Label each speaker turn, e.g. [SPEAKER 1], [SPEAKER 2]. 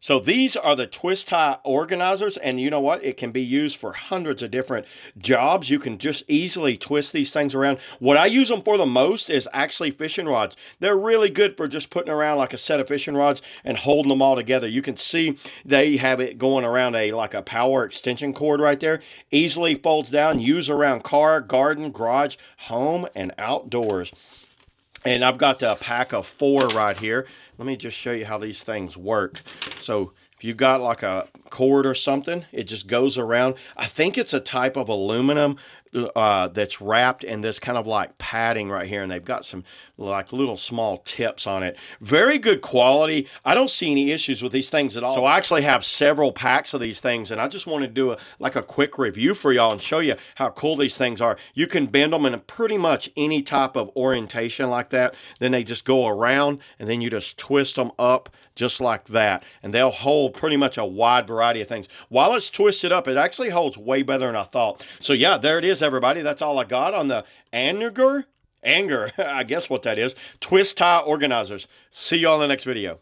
[SPEAKER 1] So these are the twist tie organizers, and you know what? It can be used for hundreds of different jobs. You can just easily twist these things around. What I use them for the most is actually fishing rods. They're really good for just putting around like a set of fishing rods and holding them all together. You can see they have it going around like a power extension cord right there. Easily folds down, use around car, garden, garage, home, and outdoors. And I've got a pack of 4 right here. Let me just show you how these things work. So if you've got like a cord or something, it just goes around. I think it's a type of aluminum that's wrapped in this kind of like padding right here, and they've got some like little small tips on it. Very good quality. I don't see any issues with these things at all. So I actually have several packs of these things, and I just want to do a quick review for y'all and show you how cool these things are. You can bend them in pretty much any type of orientation like that. Then they just go around, and then you just twist them up just like that, and they'll hold pretty much a wide variety of things. While it's twisted up, it actually holds way better than I thought. So yeah, there it is, everybody. That's all I got on the Anger, I guess what that is, twist tie organizers. See y'all in the next video.